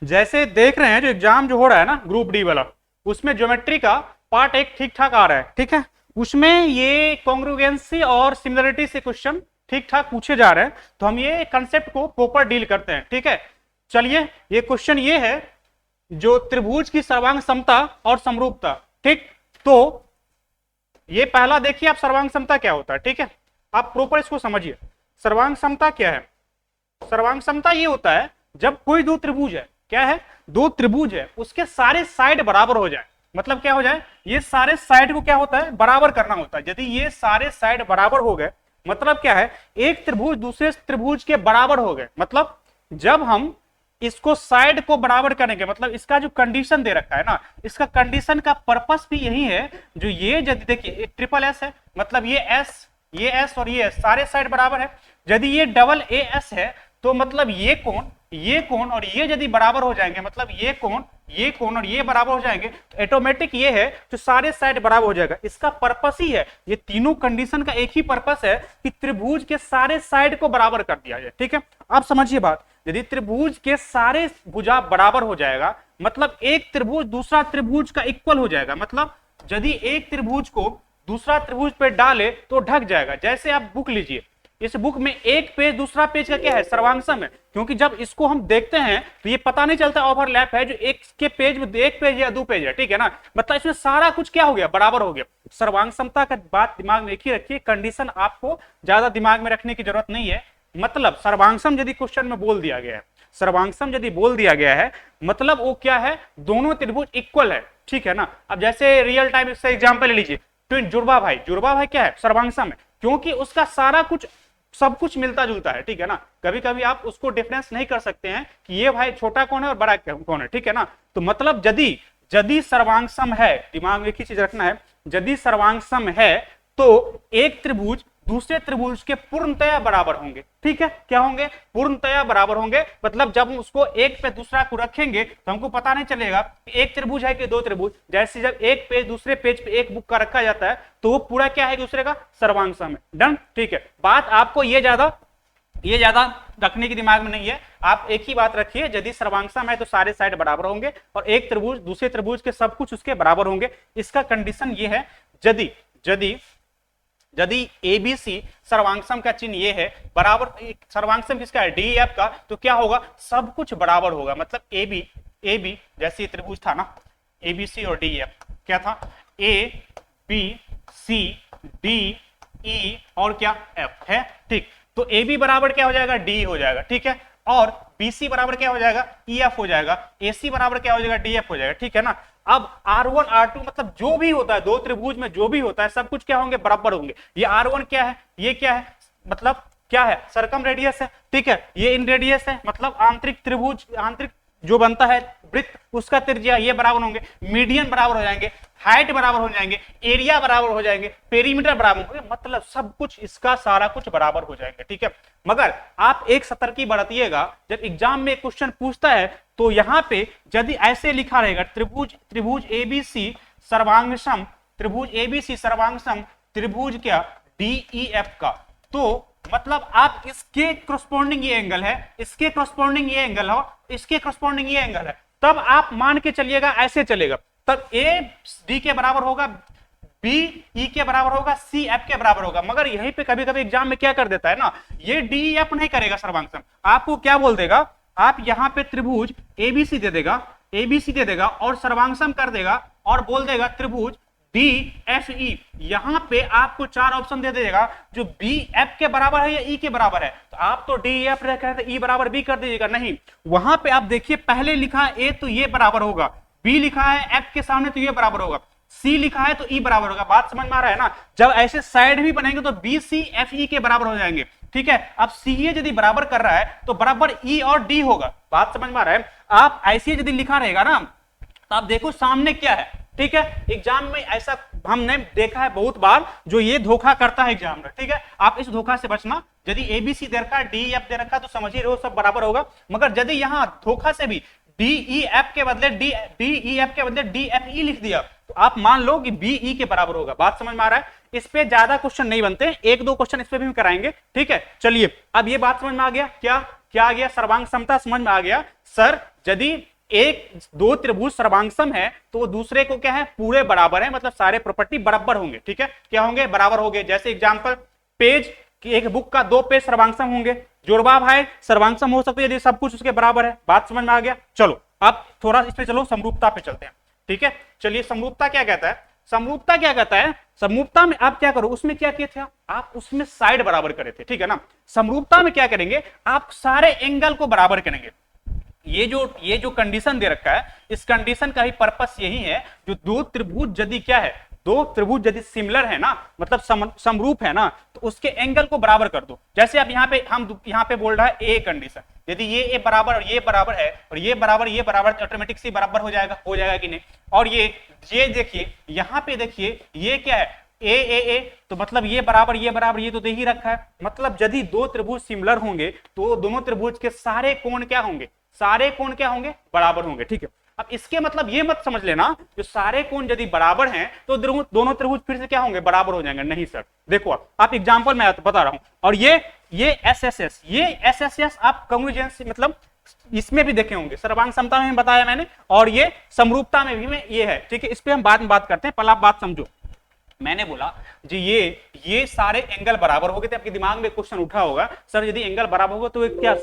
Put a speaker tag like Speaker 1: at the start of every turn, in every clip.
Speaker 1: जैसे देख रहे हैं जो एग्जाम जो हो रहा है ना ग्रुप डी वाला, उसमें ज्योमेट्री का पार्ट एक ठीक ठाक आ रहा है, ठीक है। उसमें ये कॉन्ग्रुगेंसी और सिमिलरिटी से क्वेश्चन ठीक ठाक पूछे जा रहे हैं, तो हम ये कंसेप्ट को प्रॉपर डील करते हैं, ठीक है। चलिए, ये क्वेश्चन ये है जो त्रिभुज की सर्वांग समता और समरूपता, ठीक। तो ये पहला देखिए आप, सर्वांग समता क्या होता है, ठीक है। आप प्रॉपर इसको समझिए। सर्वांग समता क्या है? सर्वांग समता ये होता है जब कोई दो त्रिभुज है, क्या है, दो त्रिभुज है, उसके सारे साइड बराबर हो जाए। मतलब क्या हो जाए, ये सारे साइड को क्या होता है, बराबर करना होता है। यदि ये सारे साइड बराबर हो गए, मतलब क्या है, एक त्रिभुज दूसरे त्रिभुज के बराबर हो गए, मतलब जब हम इसको साइड को बराबर करेंगे, मतलब इसका जो कंडीशन दे रखा है ना, इसका कंडीशन का पर्पस भी यही है। जो ये यदि देखिए ट्रिपल एस है, मतलब ये एस और ये एस सारे साइड बराबर है। यदि ये डबल ए एस है तो मतलब ये कोण और ये यदि बराबर हो जाएंगे, मतलब ये कोण और ये बराबर हो जाएंगे, तो ऑटोमेटिक ये है जो सारे साइड बराबर हो जाएगा। इसका पर्पस ही है, ये तीनों कंडीशन का एक ही पर्पस है कि त्रिभुज के सारे साइड को बराबर कर दिया जाए, ठीक है। आप समझिए बात, यदि त्रिभुज के सारे भुजा बराबर हो जाएगा, मतलब एक त्रिभुज दूसरा त्रिभुज का इक्वल हो जाएगा। मतलब यदि एक त्रिभुज को दूसरा त्रिभुज पे डाले तो ढक जाएगा। जैसे आप बुक लीजिए, इस बुक में एक पेज दूसरा पेज का क्या है, सर्वांगसम है, क्योंकि जब इसको हम देखते हैं तो ये पता नहीं चलता ओवरलैप है, जो एक के पेज में एक पेज या दो पेज है, ठीक है ना। मतलब इसमें सारा कुछ क्या हो गया, बराबर हो गया। सर्वांग समता का बात दिमाग में एक ही रखिए, कंडीशन आपको ज्यादा दिमाग में रखने की जरूरत नहीं है। मतलब सर्वांगसम यदि क्वेश्चन में बोल दिया गया है, सर्वांगसम यदि बोल दिया गया है, मतलब वो क्या है, दोनों त्रिभुज इक्वल है, ठीक है ना। अब जैसे रियल टाइम इससे एग्जांपल ले लीजिए, ट्विन जुड़वा भाई क्या है, सर्वांगसम है, क्योंकि उसका सारा कुछ सब कुछ मिलता जुलता है, ठीक है ना। कभी कभी आप उसको डिफरेंस नहीं कर सकते हैं कि ये भाई छोटा कौन है और बड़ा कौन है, ठीक है ना। तो मतलब यदि सर्वांगसम है, दिमाग में एक ही चीज रखना है, यदि सर्वांगसम है तो एक त्रिभुज दूसरे त्रिभुज के पूर्णतया बराबर होंगे, ठीक है। क्या होंगे, पूर्णतया बराबर होंगे। मतलब जब हम उसको एक पे दूसरा को रखेंगे तो हमको पता नहीं चलेगा एक त्रिभुज है कि दो त्रिभुज। जैसे जब एक पेज दूसरे पेज पे एक बुक का रखा जाता है तो वो पूरा क्या है, दूसरे का सर्वांगसम है। डन, ठीक है। बात आपको ये ज्यादा रखने की दिमाग में नहीं है। आप एक ही बात रखिए, यदि सर्वांगसम है तो सारे साइड बराबर होंगे और एक त्रिभुज दूसरे त्रिभुज के सब कुछ उसके बराबर होंगे। इसका कंडीशन ये है, यदि एबीसी सर्वांगसम का चिन्ह ये है, बराबर सर्वांगसम किसका है, डीएफ का, तो क्या होगा, सब कुछ बराबर होगा। मतलब ए बी जैसे त्रिभुज था ना, एबीसी और डीएफ क्या था, A B C D E और क्या एफ है, ठीक। तो ए बी बराबर क्या हो जाएगा, डी हो जाएगा, ठीक है। और बीसी बराबर क्या हो जाएगा, ई एफ हो जाएगा। एसी बराबर क्या हो जाएगा, डीएफ हो जाएगा, ठीक है ना। अब R1 R2 मतलब जो भी होता है दो त्रिभुज में, जो भी होता है सब कुछ क्या होंगे, बराबर होंगे। ये R1 क्या है, ये क्या है, मतलब क्या है, सर्कम रेडियस है, ठीक है। ये इन रेडियस है, मतलब आंतरिक त्रिभुज, आंतरिक जो बनता है वृत्त, उसका त्रिज्या, ये बराबर होंगे। मीडियन बराबर हो जाएंगे, हाइट बराबर हो जाएंगे, एरिया बराबर हो जाएंगे, पेरीमीटर बराबर होंगे, मतलब सब कुछ इसका सारा कुछ बराबर हो जाएंगे, ठीक है। मगर आप एक सतर्की बरतिएगा, जब एग्जाम में क्वेश्चन पूछता है तो यहां पे यदि ऐसे लिखा रहेगा त्रिभुज एबीसी सर्वांगसम, त्रिभुज एबीसी सर्वांगसम त्रिभुज क्या, डीईएफ का, तो मतलब आप इसके करस्पॉन्डिंग ये एंगल है, इसके करस्पॉन्डिंग ये एंगल हो, इसके करस्पॉन्डिंग ये एंगल है, तब आप मान के चलिएगा ऐसे चलेगा, तब ए डी के बराबर होगा, बी ई के बराबर होगा, सी एफ के बराबर होगा। मगर यहीं पे कभी कभी एग्जाम में क्या कर देता है ना, ये डी एफ नहीं करेगा सर्वांगसम, आपको क्या बोल देगा, आप यहां पे त्रिभुज एबीसी दे देगा और सर्वांगसम कर देगा और बोल देगा त्रिभुज डी एफ ई। यहां पे आपको चार ऑप्शन दे देगा, जो बी एफ के बराबर है या ई के बराबर है, तो आप तो डी एफ रख रहे थे, ई बराबर बी कर दीजिएगा। नहीं, वहां पे आप देखिए पहले लिखा है ए तो ये बराबर होगा, बी लिखा है एफ के सामने तो ये बराबर होगा, सी लिखा है तो ई बराबर होगा। बात समझ में आ रहा है ना। जब ऐसे साइड भी बनेंगे तो बी सी एफ ई के बराबर हो जाएंगे, ठीक है। अब सी ए यदि बराबर कर रहा है तो बराबर ई और डी होगा। बात समझ में आ रहा है। आप ऐसे यदि लिखा रहेगा ना तो आप देखो सामने क्या है, ठीक है। एग्जाम में ऐसा हमने देखा है बहुत बार, जो ये धोखा करता है एग्जाम में, ठीक है। आप इस धोखा से बचना। यदि एबीसी दे रखा है, डी एफ दे रखा, तो समझिए रहो सब बराबर होगा। मगर यदि यहां धोखा से भी डी ई एफ के बदले डी एफ ई लिख दिया तो आप मान लो कि बी ई के बराबर होगा। बात समझ में आ रहा है। इस पे ज्यादा क्वेश्चन नहीं बनते, एक दो क्वेश्चन इस पे भी कराएंगे, ठीक है। चलिए अब ये बात समझ में आ गया, क्या आ गया, सर्वांग समता समझ में आ गया। सर यदि एक दो त्रिभुज सर्वांगसम है तो वो दूसरे को क्या है, पूरे बराबर है, मतलब सारे प्रॉपर्टी बराबर होंगे। ठीक है, क्या होंगे, बराबर होंगे। जैसे एग्जांपल, पेज कि एक बुक का 2 पेज सर्वांगसम होंगे, जुड़वा भाई सर्वांगसम हो सकते हैं यदि सब कुछ उसके बराबर है। बात समझ में आ गया। चलो अब थोड़ा इस पे चलो समरूपता पे चलते हैं। ठीक है, चलिए समरूपता क्या कहता है, समरूपता क्या कहता है, समरूपता में आप क्या करो, उसमें क्या किए थे आप उसमें साइड बराबर करे थे। ठीक है ना, समरूपता में क्या करेंगे, आप सारे एंगल को बराबर करेंगे। ये जो कंडीशन दे रखा है, इस कंडीशन का ही पर्पस यही है, जो दो त्रिभुज यदि क्या है, दो त्रिभुज यदि सिमिलर है ना, मतलब समरूप है ना, तो उसके एंगल को बराबर कर दो। जैसे अब यहाँ पे हम यहाँ पे बोल रहा है ए कंडीशन, यदि ये ए बराबर और ये बराबर है और ये बराबर ऑटोमेटिक से बराबर हो जाएगा कि नहीं। और ये देखिए यहाँ पे देखिए ये क्या है, ए तो मतलब ये बराबर ये तो दे ही रखा है। मतलब यदि दो त्रिभुज सिमिलर होंगे तो दोनों त्रिभुज के सारे कोण क्या होंगे, सारे कोण क्या होंगे, बराबर होंगे। ठीक है, अब इसके मतलब ये मत समझ लेना जो सारे कोण यदि बराबर हैं तो दोनों त्रिभुज फिर से क्या होंगे, बराबर हो जाएंगे। नहीं सर, देखो आप एग्जांपल मैं बता रहा हूं। और ये एस आप कॉन्ग्रुएंसी मतलब इसमें भी देखे होंगे, सर्वांग समता में बताया मैंने, और ये समरूपता में भी में ये है। ठीक है, इस पे हम बाद में बात करते हैं, पहले आप बात समझो। मैंने बोला जी ये सारे एंगल बराबर हो गए थे। आपके दिमाग में क्वेश्चन उठा होगा, सर यदि एंगल बराबर होगा तो क्या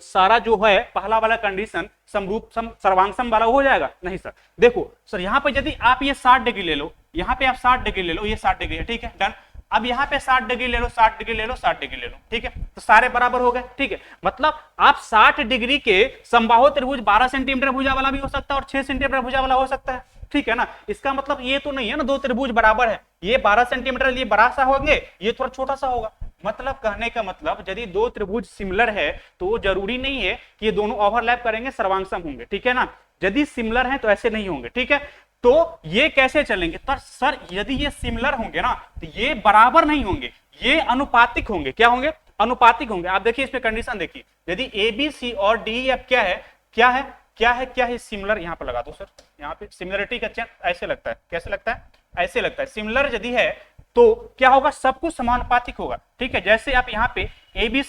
Speaker 1: सारा जो है पहला वाला कंडीशन समरूप सर्वांगसम वाला हो जाएगा? नहीं सर, देखो सर यहाँ पे यदि आप ये 60 डिग्री ले लो, यहाँ पे आप 60 डिग्री ले लो, ये 60 डिग्री है। ठीक है, डन। अब यहाँ पे 60 डिग्री ले लो, 60 डिग्री ले लो, 60 डिग्री ले लो। ठीक है, तो सारे बराबर हो गए। ठीक है, मतलब आप 60 डिग्री के समबाहु त्रिभुज 12 सेंटीमीटर भुजा वाला भी हो सकता है और 6 सेंटीमीटर भुजा वाला हो सकता है। ठीक है ना, इसका मतलब ये तो नहीं है ना दो त्रिभुज बराबर है, ये 12 सेंटीमीटर ये बड़ा सा होंगे, ये थोड़ा छोटा सा होगा। मतलब कहने का मतलब यदि दो त्रिभुज सिमिलर है तो जरूरी नहीं है कि ये दोनों ओवरलैप करेंगे सर्वांगसम होंगे। ठीक है ना, यदि सिमिलर है तो ऐसे नहीं होंगे। ठीक है, तो ये कैसे चलेंगे, तो सर यदि ये सिमिलर होंगे ना तो ये बराबर नहीं होंगे, ये अनुपातिक होंगे। क्या होंगे, अनुपातिक होंगे। आप देखिए इसमें कंडीशन देखिए, यदि ए बी सी और डी एफ क्या है सिमिलर, यहाँ पर लगा दो सर, यहाँ पे सिमिलरिटी का चिन्ह ऐसे लगता है, कैसे लगता है, ऐसे लगता है। सिमिलर यदि है तो क्या होगा, सब कुछ समानुपातिक होगा। ठीक है, जैसे आप यहाँ पे ए बी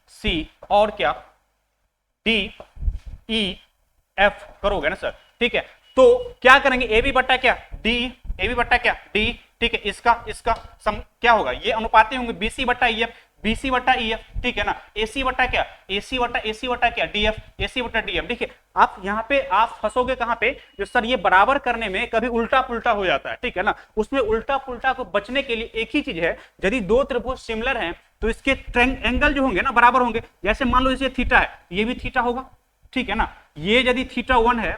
Speaker 1: सी और क्या डी ई एफ करोगे ना सर। ठीक है, तो क्या करेंगे, ए बी बट्टा क्या डी। ठीक है, इसका सम क्या होगा, ये अनुपाती होंगे, बीसी बट्टा ई एफ। ठीक है ना, एसी बट्टा क्या डी एफ, एसी बट्टा डी एफ। ठीक है, आप यहाँ पे आप फंसोगे कहाँ पे, जो सर ये बराबर करने में कभी उल्टा पुल्टा हो जाता है। ठीक है ना, उसमें उल्टा पुल्टा को बचने के लिए एक ही चीज है, यदि दो त्रिभुज सिमिलर हैं तो इसके एंगल जो होंगे ना बराबर होंगे। जैसे मान लो इसे थीटा है, ये भी थीटा होगा। ठीक है ना, ये यदि थीटा 1 है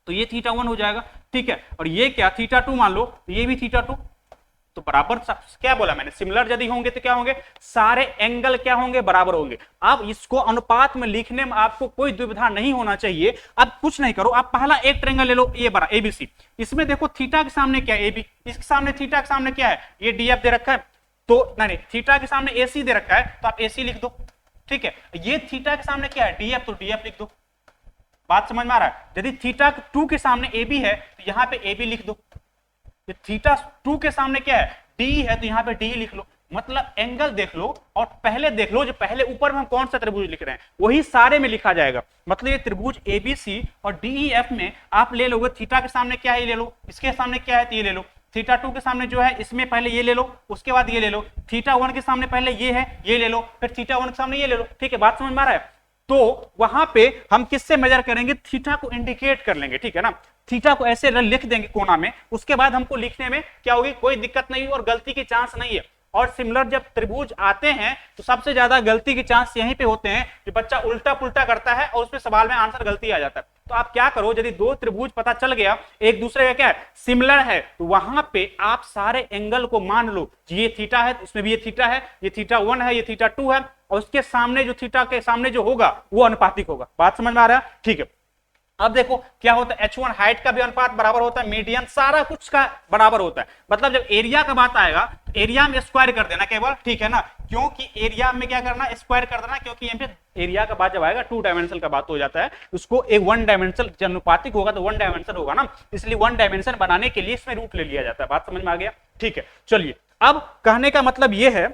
Speaker 1: तो ये थीटा 1 हो जाएगा। ठीक है, और ये क्या थीटा 2 मान लो, तो ये भी थीटा 2, तो बराबर क्या बोला मैंने, सिमिलर यदि होंगे तो क्या होंगे, सारे एंगल क्या होंगे, बराबर होंगे। अब इसको अनुपात में लिखने में आपको कोई दुविधा नहीं होना चाहिए। अब कुछ नहीं करो, आप पहला एक ट्रायंगल ले लो, ये बड़ा एबीसी, इसमें देखो थीटा के सामने क्या है एबी, इसके सामने थीटा के सामने क्या है, ये डीएफ दे रखा है, तो नहीं थीटा के सामने एसी दे रखा है तो आप एसी लिख दो। ठीक है, ये थीटा के सामने क्या है डीएफ, तो डीएफ लिख दो। बात समझ में आ रहा है, यदि थीटा 2 के सामने ए बी है तो यहाँ पे ए बी लिख दो। थीटा 2 के सामने क्या है डी है तो यहाँ पे डी लिख लो। मतलब एंगल देख लो और पहले देख लो जो पहले ऊपर में हम कौन सा त्रिभुज लिख रहे हैं वही सारे में लिखा जाएगा। मतलब ये त्रिभुज एबीसी और डीईएफ में आप ले लोगे, थीटा के सामने क्या है ये ले लो, इसके सामने क्या है तो ये ले लो, थीटा 2 के सामने जो है इसमें पहले ये ले लो, उसके बाद ये ले लो, थीटा 1 के सामने पहले ये है ये ले लो, फिर थीटा 1 के सामने ये ले लो। ठीक है, बात समझ में आ रहा है। तो वहां पे हम किससे मेजर करेंगे, थीटा को इंडिकेट कर लेंगे। ठीक है ना, थीटा को ऐसे लिख देंगे कोना में, उसके बाद हमको लिखने में क्या होगी, कोई दिक्कत नहीं और गलती की चांस नहीं है। और सिमिलर जब त्रिभुज आते हैं तो सबसे ज्यादा गलती के चांस यहीं पे होते हैं कि बच्चा उल्टा पुल्टा करता है और उसमें सवाल में आंसर गलती आ जाता है। तो आप क्या करो, यदि दो त्रिभुज पता चल गया एक दूसरे का क्या है सिमिलर है, तो वहां पे आप सारे एंगल को मान लो, ये थीटा है इसमें भी ये थीटा है, ये थीटा 1 है ये थीटा 2 है, और उसके सामने जो थीटा के सामने जो होगा वो अनुपातिक होगा। बात समझ में आ रहा है। ठीक है, अब देखो क्या होता है, H1 हाइट का भी अनुपात बराबर होता है, मीडियन सारा कुछ का बराबर होता है। मतलब जब एरिया का बात आएगा तो एरिया में स्क्वायर कर देना केवल। ठीक है ना, क्योंकि एरिया में क्या करना, स्क्वायर कर देना, क्योंकि यहाँ पे एरिया का बात जब आएगा 2 डायमेंशनल का बात हो जाता है, उसको एक 1 डायमेंशनल जब अनुपातिक होगा तो 1 डायमेंशनल होगा ना, इसलिए 1 डायमेंशन बनाने के लिए इसमें रूट ले लिया जाता है। बात समझ में आ गया। ठीक है, चलिए अब कहने का मतलब ये है,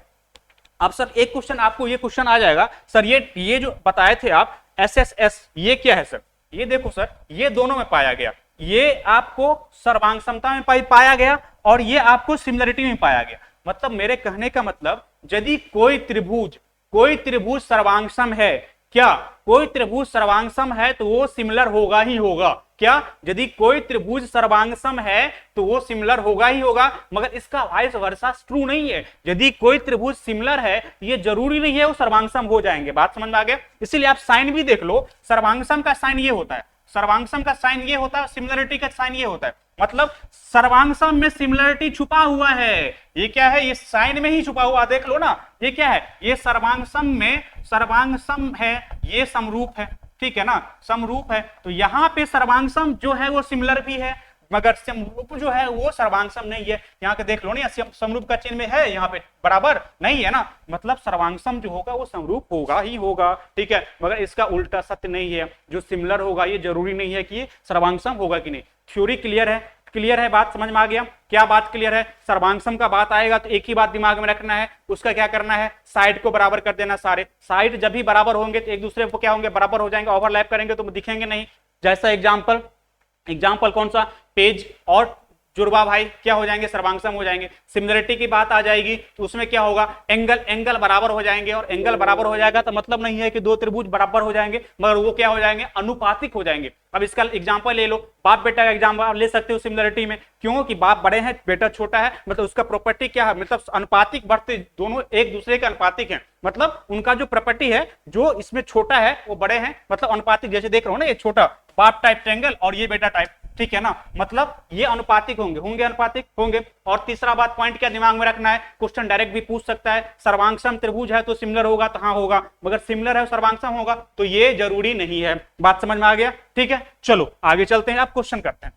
Speaker 1: अब सर एक क्वेश्चन आपको ये क्वेश्चन आ जाएगा, सर ये जो बताए थे आप एस एस एस, ये क्या है सर? ये देखो सर, ये दोनों में पाया गया, ये आपको सर्वांग समता में पाया गया और ये आपको सिमिलरिटी में पाया गया। मतलब मेरे कहने का मतलब, यदि कोई त्रिभुज सर्वांगसम है, क्या कोई त्रिभुज सर्वांगसम है तो वो सिमिलर होगा ही होगा। क्या? यदि कोई त्रिभुज सर्वांगसम है तो वो सिमिलर होगा ही होगा, मगर इसका वाइस वर्सा ट्रू नहीं है। यदि कोई त्रिभुज सिमिलर है ये जरूरी नहीं है वो सर्वांगसम हो जाएंगे। बात समझ में आ गया? इसीलिए आप साइन भी देख लो, सर्वांगसम का साइन ये होता है, सर्वांगसम का साइन ये होता है, सिमिलरिटी का साइन ये होता है। मतलब सर्वांगसम में सिमिलरिटी छुपा हुआ है। ये क्या है? ये साइन में ही छुपा हुआ, देख लो ना। ये क्या है? ये सर्वांगसम में सर्वांगसम है, ये समरूप है, ठीक है ना, समरूप है। तो यहाँ पे सर्वांगसम जो है वो सिमिलर भी है, मगर समरूप जो है वो सर्वांगसम नहीं है। यहाँ के देख लो ना, समरूप का चिन्ह में है, यहाँ पे बराबर नहीं है ना, मतलब सर्वांगसम जो होगा वो समरूप होगा ही होगा, ठीक है। मगर इसका उल्टा सत्य नहीं है, जो सिमिलर होगा ये जरूरी नहीं है कि सर्वांगसम होगा कि नहीं। थ्योरी क्लियर है? क्लियर है? बात समझ में आ गया? क्या बात क्लियर है? सर्वांगसम का बात आएगा तो एक ही बात दिमाग में रखना है, उसका क्या करना है? साइड को बराबर कर देना। सारे साइड जब भी बराबर होंगे तो एक दूसरे को क्या होंगे? बराबर हो जाएंगे। ओवरलैप करेंगे तो दिखेंगे नहीं। जैसा एग्जाम्पल कौन सा? पेज और जुड़वा भाई क्या हो जाएंगे? सर्वांगसम हो जाएंगे। सिमिलरिटी की बात आ जाएगी तो उसमें क्या होगा? एंगल बराबर हो जाएंगे, और एंगल बराबर हो जाएगा तो मतलब नहीं है कि दो त्रिभुज बराबर हो जाएंगे, मगर वो क्या हो जाएंगे? अनुपातिक हो जाएंगे। अब इसका एग्जांपल ले लो, बाप बेटा का एग्जांपल आप ले सकते हो सिमिलरिटी में। क्यों? कि बाप बड़े हैं, बेटा छोटा है, मतलब उसका प्रॉपर्टी क्या है? मतलब अनुपातिक बढ़ते, दोनों एक दूसरे के अनुपातिक हैं, मतलब उनका जो प्रॉपर्टी है, जो इसमें छोटा है वो बड़े हैं, मतलब अनुपातिक। जैसे देख रहे हो ना, ये छोटा बाप टाइप ट्रायंगल और ये बेटा टाइप, ठीक है ना, मतलब ये अनुपातिक होंगे अनुपातिक होंगे। और तीसरा बात पॉइंट क्या दिमाग में रखना है, क्वेश्चन डायरेक्ट भी पूछ सकता है, सर्वांगसम त्रिभुज है तो सिमिलर होगा, तो हाँ होगा, मगर सिमिलर है सर्वांगसम होगा तो ये जरूरी नहीं है। बात समझ में आ गया? ठीक है, चलो आगे चलते हैं, आप क्वेश्चन करते हैं।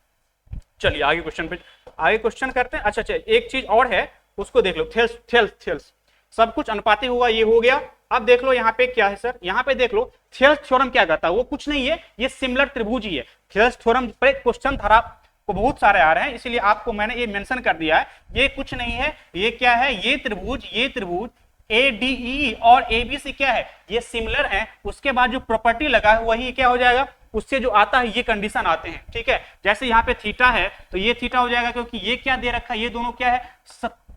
Speaker 1: चलिए आगे क्वेश्चन करते हैं। अच्छा, एक चीज और है, उसको देख लो। थेल्स सब कुछ अनुपातिक होगा, ये हो गया। अब देख लो यहाँ पे क्या है सर, यहाँ पे देख लो थेल्स थ्योरम क्या कहता है, वो कुछ नहीं है, ये सिमिलर त्रिभुज ही है। थेल्स थ्योरम पर क्वेश्चन धारा को बहुत सारे आ रहे हैं, इसलिए आपको मैंने ये मेंशन कर दिया है। ये कुछ नहीं है, ये क्या है? ये त्रिभुज ADE और ABC क्या है? ये सिमिलर है। उसके बाद जो प्रॉपर्टी लगा है वही क्या हो जाएगा? उससे जो आता है ये कंडीशन आते हैं, ठीक है। जैसे यहाँ पे थीटा है तो ये थीटा हो जाएगा, क्योंकि ये क्या दे रखा है? ये दोनों क्या है?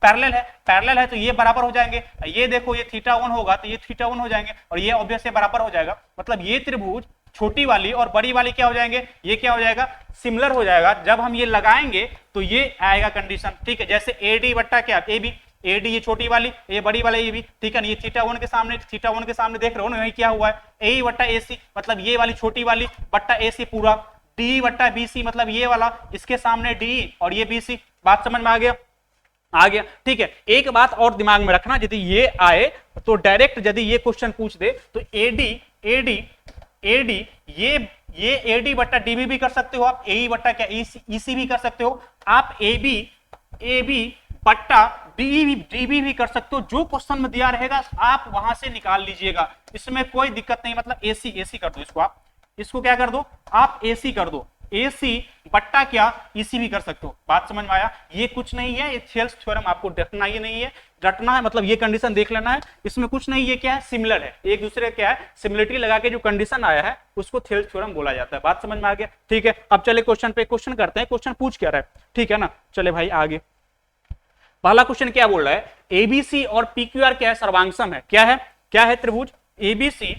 Speaker 1: पैरेलल है तो ये बराबर हो जाएंगे। ये देखो, ये थीटा 1 होगा तो ये थीटा 1 हो जाएंगे, और ये ऑब्वियसली बराबर हो जाएगा। मतलब ये त्रिभुज छोटी वाली और बड़ी वाली क्या हो जाएंगे? ये क्या हो जाएगा? सिमिलर हो जाएगा। जब हम ये लगाएंगे तो ये आएगा कंडीशन, ठीक है। जैसे AD बट्टा क्या? AB, AD ये छोटी वाली, ये बड़ी वाला, ये भी, ठीक है ना। ये थीटा 1 के सामने देख रहे हो ना, ये क्या हुआ है? AE बट्टा AC, मतलब ये वाली छोटी वाली बट्टा AC पूरा, DE बट्टा BC, मतलब ये वाला, इसके सामने DE और ये BC। बात समझ में आ गया? ठीक है। एक बात और दिमाग में रखना, यदि ये आए तो डायरेक्ट यदि ये क्वेश्चन पूछ दे तो AD ये AD बट्टा DB भी कर सकते हो आप, AE बट्टा क्या EC भी कर सकते हो आप, AB बट्टा DB भी कर सकते हो। जो क्वेश्चन में दिया रहेगा आप वहां से निकाल लीजिएगा, इसमें कोई दिक्कत नहीं। मतलब AC कर दो, इसको आप, इसको क्या कर दो आप? AC कर दो। AC बट्टा क्या? EC भी कर सकते हो। बात समझ में आया? ये कुछ नहीं है, ये थेल्स थ्योरम आपको रटना ही नहीं है, रटना है मतलब ये कंडीशन देख लेना है, इसमें कुछ नहीं। ये क्या है? सिमिलर है, एक दूसरे क्या है? सिमिलरिटी लगा के जो कंडीशन आया है उसको थेल्स थ्योरम बोला जाता है। बात समझ में आ गया? ठीक है, अब चले क्वेश्चन करते हैं। क्वेश्चन पूछ क्या रहा है, ठीक है ना। चले भाई आगे, पहला क्वेश्चन क्या बोल रहा है? ABC और PQR क्या है? सर्वांगसम है। क्या है त्रिभुज? ABC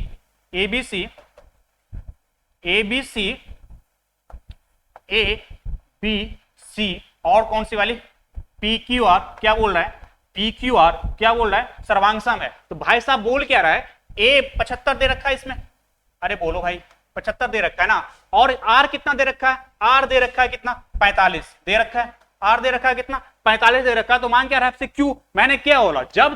Speaker 1: ABC और कौन सी वाली? PQR क्या बोल रहा है? PQR क्या बोल रहा है? सर्वांगसम है। तो भाई साहब बोल क्या रहा है? A 75 दे रखा है इसमें, अरे बोलो भाई, 75 दे रखा है ना, और R कितना दे रखा है? R दे रखा है कितना? 45 दे रखा है। R दे रखा है कितना? 45 दे रखा है। तो मान क्या रहा है? क्यों? मैंने क्या बोला? जब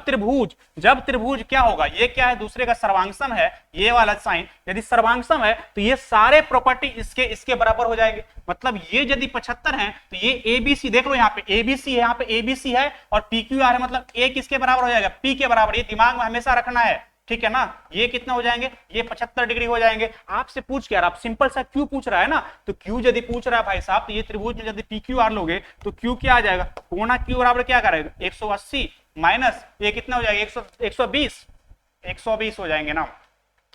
Speaker 1: त्रिभुज क्या होगा? ये क्या है? दूसरे का सर्वांगसम है, ये वाला साइन यदि सर्वांगसम है तो ये सारे प्रॉपर्टी इसके बराबर हो जाएंगे। मतलब ये यदि 75 है तो ये ABC देख लो, यहाँ पे ABC है, यहाँ पे ABC है और PQR है, मतलब A किसके बराबर हो जाएगा? P के बराबर। ये दिमाग में हमेशा रखना है, ठीक है ना। ये कितना हो जाएंगे? ये 75 डिग्री हो जाएंगे। आपसे पूछ क्या रहा? आप सिंपल सा क्यू पूछ रहा है ना, तो क्यू यदि पूछ रहा है भाई साहब, तो ये त्रिभुज में यदि PQR लोगे तो क्यू क्या आ जाएगा? कोना क्यू बराबर क्या करेगा? 180 माइनस ये कितना हो जाएगा? 120 हो जाएंगे ना।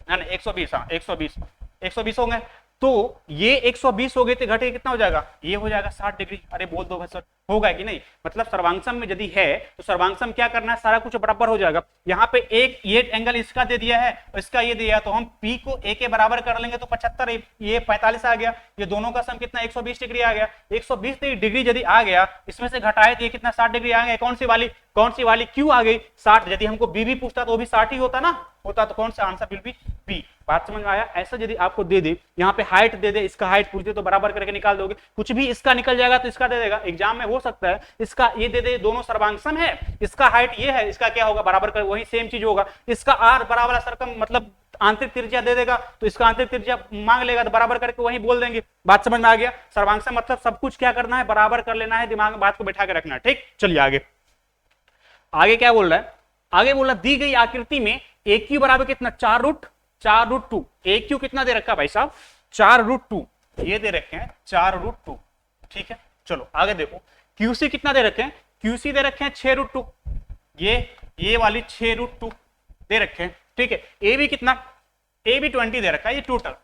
Speaker 1: ना 120, हाँ 120, 120 होंगे तो ये 120 हो गए तो घट के कितना हो जाएगा, ये हो जाएगा 60 डिग्री। अरे बोल दो भाई सर होगा कि नहीं, मतलब सर्वांगसम में यदि है तो सर्वांगसम क्या करना है, सारा कुछ बराबर हो जाएगा। यहाँ पे एक ये एंगल इसका दे दिया है, इसका ये दिया, तो हम P को A के बराबर कर लेंगे तो 75, ये 45 आ गया, ये दोनों का सम कितना 120 डिग्री आ गया। 120 डिग्री यदि आ गया, इसमें से घटाए तो ये कितना 60 डिग्री आ गया। कौन सी वाली क्यों आ गई 60, यदि हमको बी भी पूछता तो वो भी 60 ही होता ना, होता तो कौन सा आंसर विल बी बी। बात समझ में आया। ऐसा यदि आपको दे दे, यहाँ पे हाइट दे दे, इसका हाइट पूछ दे तो बराबर करके निकाल दोगे, कुछ भी इसका निकल जाएगा तो इसका दे देगा। एग्जाम में हो सकता है इसका ये दे दे, दोनों सर्वांगसम है, इसका हाइट ये है, इसका क्या होगा बराबर कर, वही सेम चीज होगा। इसका आर बराबर सरकम मतलब आंतरिक त्रिज्या दे देगा तो इसका आंतरिक त्रिज्या मांग लेगा तो बराबर करके वही बोल देंगे। बात समझ में आ गया। सर्वांगसम मतलब सब कुछ क्या करना है, बराबर कर लेना है, दिमाग में बात को बैठा के रखना है। ठीक, चलिए आगे। आगे क्या बोल रहा है, आगे बोल रहा दी गई आकृति में ए क्यू बराबर कितना 4√2। ए क्यू कितना दे रखा है भाई साहब 4√2, ये दे रखे हैं 4√2। ठीक है, चलो आगे देखो। क्यूसी कितना दे रखे हैं, क्यूसी दे रखे हैं 6√2, ये वाली 6√2 दे रखे हैं। ठीक है, ए बी कितना, ए बी 20 दे रखा है, ये टोटल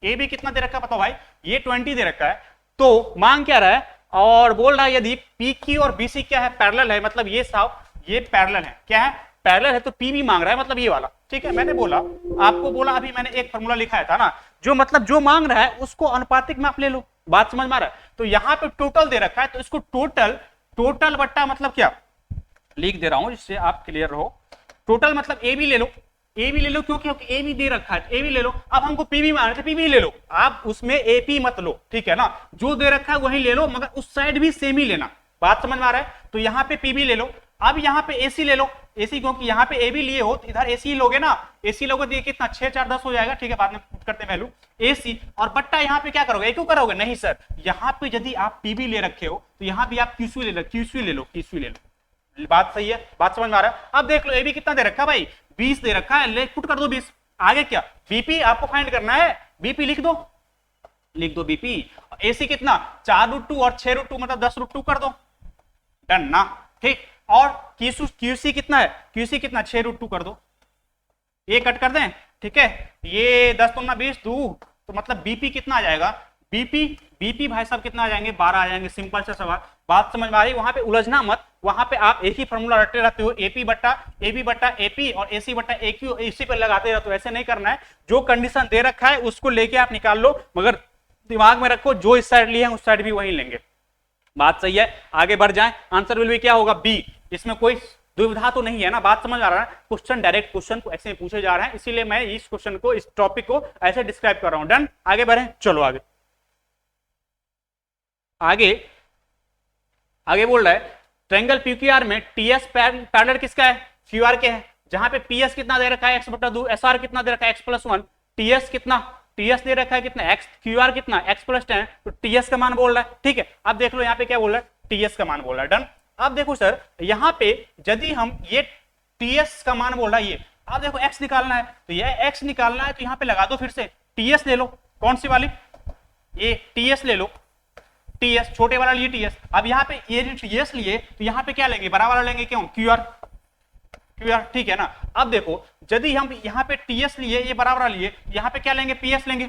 Speaker 1: ए बी कितना दे रखा है बताओ भाई, ये 20 दे रखा है। तो मांग क्या रहा है, और बोल रहा है यदि पी क्यू और बीसी क्या है, पैरेलल है, मतलब ये साहब ये पैरेलल है, क्या है पैरेलल है, तो पी भी मांग रहा है, मतलब ये वाला। ठीक है, मैंने बोला आपको, बोला अभी मैंने एक फॉर्मूला लिखा था ना, जो मतलब जो मांग रहा है उसको अनुपातिक में आप ले लो। बात समझ में आ रहा है। तो यहाँ पे टोटल दे रखा है, तो इसको टोटल बट्टा मतलब क्या लिख दे रहा हूं जिससे आप क्लियर रहो। टोटल मतलब ए बी ले लो, ए बी ले लो, क्योंकि ए बी दे रखा है, ए बी ले लो। अब हमको पी बी मांग रहे थे, पी बी ले लो, आप उसमें ए पी मत लो, ठीक है ना, जो दे रखा है वही ले लो, मगर उस साइड भी सेम ही लेना। बात समझ में आ रहा है। तो यहाँ पे पी बी ले लो, अब यहाँ पे एसी ले लो, एसी क्योंकि यहाँ पे ए बी लिए हो तो इधर एसी लोगे ना, एसी लोगे तो ये कितना 6 4 10 हो जाएगा। ठीक है, बाद में करते वैल्यू एसी, और बट्टा यहाँ पे क्या करोगे, क्यों करोगे, नहीं सर यहाँ पे यदि आप पीबी ले रखे हो तो यहाँ भी आप क्यूसी ले लो, क्यूसी ले लो, क्यूसी ले लो। बात सही है, बात समझ में आ रहा है। अब देख लो ए बी कितना दे रखा है भाई, 20 दे रखा है, ले पुट कर दो 20। आगे क्या, बीपी आपको फाइंड करना है, बीपी लिख दो बीपी। एसी कितना 4√2 और 6√2 मतलब 10√2 कर दो, डन ना। ठीक, और क्यूसी कितना है, क्यूसी कितना 6√2 कर दो, ये कट कर दें। ठीक है, ये 10 दूना 20 2, तो मतलब बीपी कितना आ जाएगा, बीपी भाई साहब कितना आ जाएंगे 12 आ जाएंगे। सिंपल सा सवाल, बात समझ में आ रही। वहां पे उलझना मत, वहां पे आप एक ही फॉर्मूला रटते रहते हो, एपी बट्टा एपी और एसी बट्टा एक्यू इसी पे लगाते रहते हो, ऐसे नहीं करना है। जो कंडीशन दे रखा है उसको लेके आप निकाल लो, मगर दिमाग में रखो जो इस साइड लिए हैं उस साइड भी वही लेंगे। बात सही है, आगे बढ़ जाएं। आंसर विल भी क्या होगा बी, इसमें कोई दुविधा तो नहीं है ना। बात समझ आ रहा है, क्वेश्चन डायरेक्ट क्वेश्चन को ऐसे पूछे जा रहे हैं, इसीलिए मैं इस क्वेश्चन को, इस टॉपिक को ऐसे डिस्क्राइब कर रहा हूं। डन, आगे बढ़े, चलो आगे। आगे बोल रहा है ट्रायंगल पीक्यूआर में टीएस पैरेलल किसका है, क्यूआर के है, जहां पे पीएस कितना दे रखा है x/2, एसआर कितना दे रखा है x+1, टीएस कितना, टीएस दे रखा है कितना x, क्यूआर कितना x+10, तो टीएस का मान बोल रहा है। ठीक है, अब देख लो यहाँ पे क्या बोल रहा है, टीएस का मान बोल रहा है। डन, अब देखो सर यहाँ पे यदि हम ये टीएस का मान बोल रहा है, ये अब देखो x निकालना है, तो ये x निकालना है तो यहाँ पे लगा दो फिर से टीएस ले लो, कौन सी वाली, ये टीएस ले लो, टीएस छोटे वाला लिए टीएस। अब यहाँ पे ये टीएस लिए तो यहाँ पे क्या लेंगे, बड़ा वाला लेंगे, क्यों, क्यूआर, ठीक है ना। अब देखो यदि हम यहाँ पे टीएस लिए, ये बड़ा वाला लिए, यहाँ पे क्या लेंगे, पीएस लेंगे,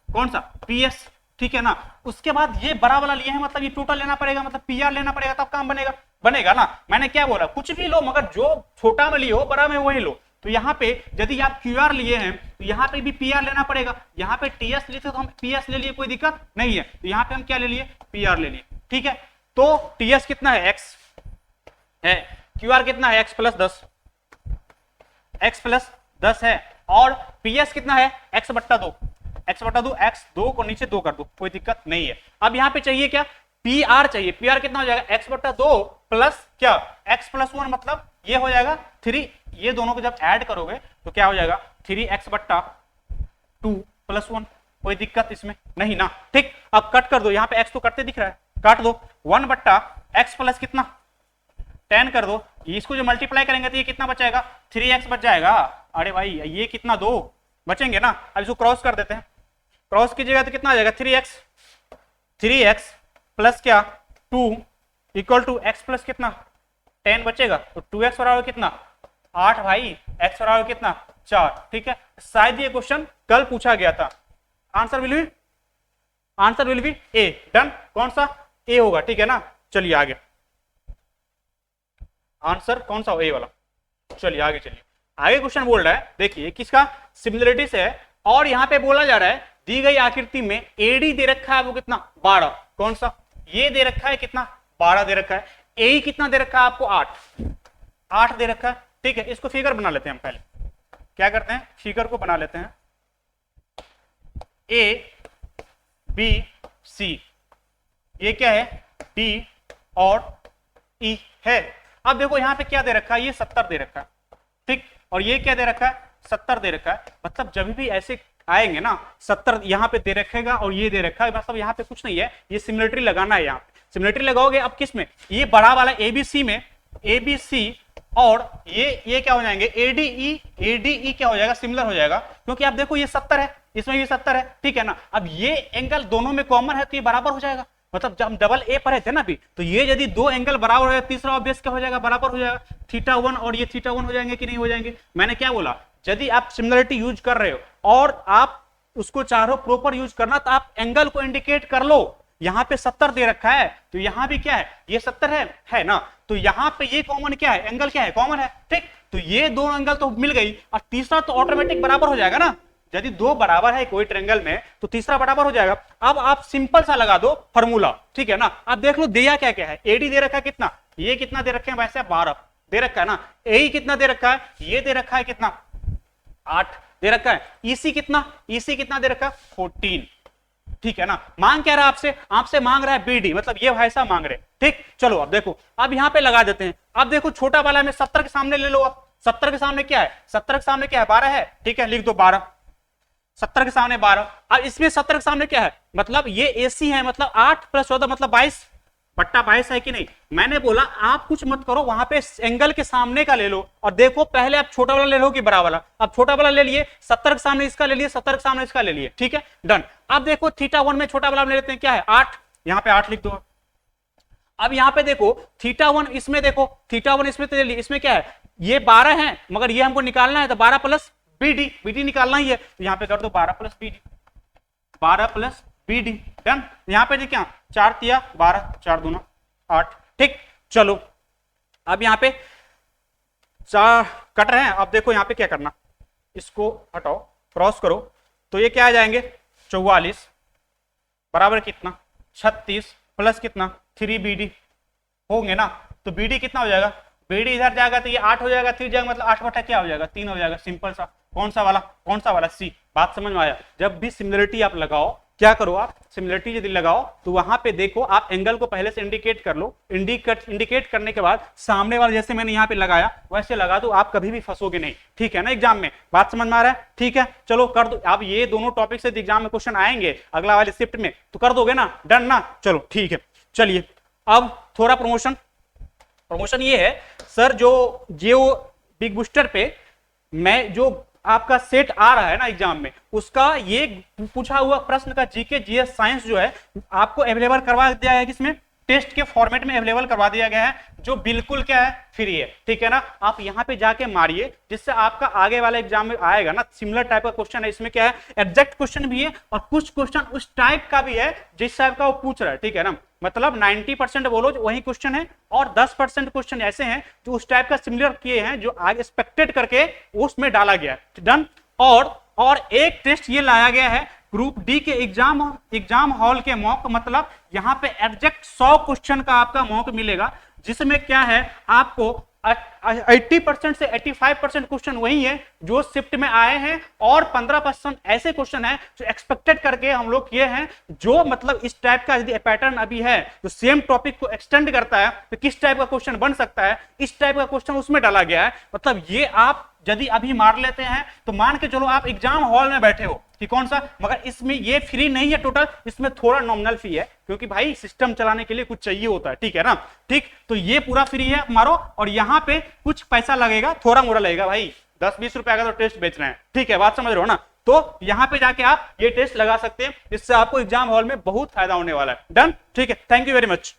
Speaker 1: कौन सा, पीएस, ठीक है ना। उसके बाद ये बड़ा वाला लिए हैं, मतलब ये टोटल लेना पड़ेगा, मतलब पीआर लेना पड़ेगा, तब काम बनेगा ना। मैंने क्या बोला, कुछ भी लो, मगर जो छोटा में लियो बड़ा में वही लो। तो यहाँ पे यदि आप क्यूआर लिए हैं तो यहाँ पे भी पीआर लेना पड़ेगा। यहाँ पे टीएस लिए थे तो हम पीएस ले लिए, कोई दिक्कत नहीं है। तो यहाँ पे हम क्या ले लिए, पीआर ले लिए। ठीक है, तो टीएस कितना है, एक्स है, क्यूआर कितना है, x+10, x+10 है, और पीएस कितना है, x/2, x/2 को नीचे 2 कर दो, कोई दिक्कत नहीं है। अब यहाँ पे चाहिए क्या, पीआर चाहिए। पीआर कितना हो जाएगा, x/2 प्लस क्या, x+1 मतलब ये हो जाएगा 3, ये दोनों को जब ऐड करोगे तो क्या हो जाएगा 3x/2 + 1, कोई दिक्कत इसमें नहीं ना। ठीक, अब कट कर दो, यहाँ पे x तो कटते दिख रहा है, काट दो, 1/x प्लस कितना 10 कर दो, इसको जो मल्टीप्लाई करेंगे तो ये कितना बचाएगा, 3x बच जाएगा। अरे भाई ये कितना, 2 बचेंगे ना। अब इसको क्रॉस कर देते हैं, क्रॉस कीजिएगा तो कितना आ जाएगा, 3x प्लस क्या 2 इक्वल टू x प्लस कितना 10 बचेगा, तो 2x बराबर कितना 8 भाई, x बराबर कितना 4, ठीक है। शायद ये क्वेश्चन कल पूछा गया था। Answer will be A. Done, कौन सा? ए होगा, ठीक है ना। चलिए आगे, आंसर कौन सा? ए वाला। चलिए आगे चलिए। आगे क्वेश्चन बोल रहा है, देखिए किसका? सिमिलरिटी से है, और यहां पे बोला जा रहा है दी गई आकृति में एडी दे रखा है वो कितना? 12। कौन सा? ये दे रखा है कितना? 12 दे रखा है। ए कितना दे रखा है आपको? 8 दे रखा है, ठीक है। इसको फिगर बना लेते हैं हम। पहले क्या करते हैं, फिगर को बना लेते हैं। ए बी सी, ये क्या है? डी और ई है। अब देखो यहां पे क्या दे रखा है? ये 70 दे रखा है, ठीक। और ये क्या दे रखा है? 70 दे रखा है। मतलब जब भी ऐसे आएंगे ना, 70 यहां पे दे रखेगा और ये दे रखा है, मतलब यहां पे कुछ नहीं है, ये सिमिलरिटी लगाना है। यहाँ पे सिमिलरिटी लगाओगे अब किस में? ये बड़ा वाला एबीसी में, एबीसी, और ये क्या हो जाएंगे? एडीई, एडीई क्या हो जाएगा? सिमिलर हो जाएगा, क्योंकि आप देखो ये 70 है, इसमें भी 70 है, ठीक है ना। अब ये एंगल दोनों में कॉमन है तो ये बराबर हो जाएगा। मतलब जब हम डबल ए पढ़े थे ना अभी, तो ये यदि दो एंगल बराबर हो जाए, तीसरा ऑब्वियस क्या हो जाएगा? बराबर हो जाएगा। θ1 और ये θ1 हो जाएंगे कि नहीं हो जाएंगे? मैंने क्या बोला? यदि आप सिमिलरिटी यूज कर रहे हो और आप उसको चाह रहे हो प्रॉपर यूज करना, तो आप एंगल को इंडिकेट कर लो। यहाँ पे 70 दे रखा है, तो यहाँ भी क्या है? ये 70 है ना। तो यहाँ पे ये कॉमन क्या है? एंगल क्या है? कॉमन है, ठीक। तो ये दो एंगल तो मिल गई, और तीसरा तो ऑटोमेटिक बराबर हो जाएगा ना। यदि दो बराबर है कोई ट्रायंगल में, तो तीसरा बराबर हो जाएगा। अब आप सिंपल सा लगा दो फॉर्मूला, ठीक है ना। अब देख लो दिया क्या क्या है। एडी दे रखा है कितना? ये कितना दे रखे हैं? वैसे 12 दे रखा है ना। ए कितना दे रखा है? ये दे रखा है कितना? 8 दे रखा है। ईसी कितना? ईसी कितना दे रखा है? 14, ठीक है ना। मांग क्या रहा है आपसे? आपसे मांग रहा है बीडी, मतलब ये ऐसा मांग रहे, ठीक। चलो अब देखो, अब यहाँ पे लगा देते हैं। अब देखो छोटा वाला में 70 के सामने ले लो। अब 70 के सामने क्या है? 70 के सामने क्या है? 12 है, ठीक है। लिख दो 12, 70 के सामने 12। अब इसमें 70 के सामने क्या है? मतलब ये एसी है, मतलब 8 + 14 मतलब 22 बट्टा 22 है कि नहीं। मैंने बोला आप कुछ मत करो, वहां पे एंगल के सामने का ले लो, और देखो पहले आप छोटा वाला ले लो कि बड़ा वाला। अब छोटा वाला ले लिए, 70 के सामने इसका ले लिए, 70 के सामने इसका ले लिए, ठीक है, डन। अब देखो θ1 में छोटा वाला ले लेते हैं, क्या है? 8, यहाँ पे 8 लिख दो। अब यहाँ पे देखो θ1, इसमें देखो θ1 इसमें तो ले लिए, इसमें क्या है? ये 12 है, मगर ये हमको निकालना है, तो 12 + BD, BD निकालना ही है, तो यहाँ पे कर दो 12 + BD, 12 + BD, डन। यहाँ पे देखिए 4 तिया 12, 4 दूना 8, ठीक। चलो अब यहाँ पे 4 कट रहे हैं। अब देखो यहाँ पे क्या करना, इसको हटाओ, क्रॉस करो, तो ये क्या आ जाएंगे? 44 बराबर कितना? 36 प्लस कितना? 3BD होंगे ना। तो BD कितना हो जाएगा? BD इधर जाएगा तो ये 8 हो जाएगा, 3 जाएगा, मतलब 8 बटा क्या हो जाएगा? 3 हो जाएगा। सिंपल सा। कौन सा वाला? कौन सा वाला? सी। बात समझ में आया? जब भी सिमिलरिटी आप लगाओ, क्या करो आप? सिमिलरिटी यदि लगाओ तो वहां पे देखो आप एंगल को पहले से इंडिकेट कर लो। इंडिकेट करने के बाद सामने वाला जैसे मैंने यहाँ पे लगाया वैसे लगा दो, आप कभी भी फंसोगे नहीं, ठीक है ना एग्जाम में। बात समझ में आ रहा है? ठीक है, चलो कर दो। अब ये दोनों टॉपिक से एग्जाम में क्वेश्चन आएंगे अगला वाले शिफ्ट में, तो कर दोगे ना? डन ना? चलो ठीक है। चलिए अब थोड़ा प्रमोशन ये है सर, जो जियो बिग बूस्टर पे मैं जो आपका सेट आ रहा है ना एग्जाम में, उसका ये पूछा हुआ प्रश्न का जीके जीएस साइंस जो है आपको अवेलेबल करवा दिया है, किसमें? टेस्ट के फॉर्मेट में अवेलेबल करवा दिया गया है, जो बिल्कुल क्या है? फ्री है, ठीक है ना। आप यहाँ पे जाके मारिए, जिससे आपका आगे वाला एग्जाम में आएगा ना सिमिलर टाइप का क्वेश्चन है। इसमें क्या है? एग्जैक्ट क्वेश्चन भी है और कुछ क्वेश्चन उस टाइप का भी है जिस टाइप का वो पूछ रहा है, ठीक है ना। मतलब 90% बोलो वही क्वेश्चन है, और 10% क्वेश्चन ऐसे हैं जो उस टाइप का सिमिलर किए हैं, जो आगे एक्सपेक्टेड करके उसमें डाला गया है, डन। और एक टेस्ट ये लाया गया है ग्रुप डी के एग्जाम हॉल के मॉक, मतलब यहाँ पे एग्जैक्ट 100 क्वेश्चन का आपका मॉक मिलेगा, जिसमें क्या है आपको 80% से 85% क्वेश्चन वही है जो शिफ्ट में आए हैं, और 15% ऐसे क्वेश्चन है जो एक्सपेक्टेड करके हम लोग किए हैं, जो मतलब इस टाइप का यदि पैटर्न अभी है तो सेम टॉपिक को एक्सटेंड करता है, तो किस टाइप का क्वेश्चन बन सकता है, इस टाइप का क्वेश्चन उसमें डाला गया है। मतलब ये आप यदि अभी मार लेते हैं तो मान के चलो आप एग्जाम हॉल में बैठे हो कि कौन सा, मगर इसमें ये फ्री नहीं है टोटल, इसमें थोड़ा नॉमिनल फी है, क्योंकि भाई सिस्टम चलाने के लिए कुछ चाहिए होता है, ठीक है ना। ठीक, तो ये पूरा फ्री है मारो, और यहाँ पे कुछ पैसा लगेगा, थोड़ा मोड़ा लगेगा भाई, 10-20 रुपए का तो टेस्ट बेच रहे हैं, ठीक है, बात समझ रहे हो ना। तो यहाँ पे जाके आप ये टेस्ट लगा सकते हैं, इससे आपको एग्जाम हॉल में बहुत फायदा होने वाला है। डन, ठीक है, थैंक यू वेरी मच।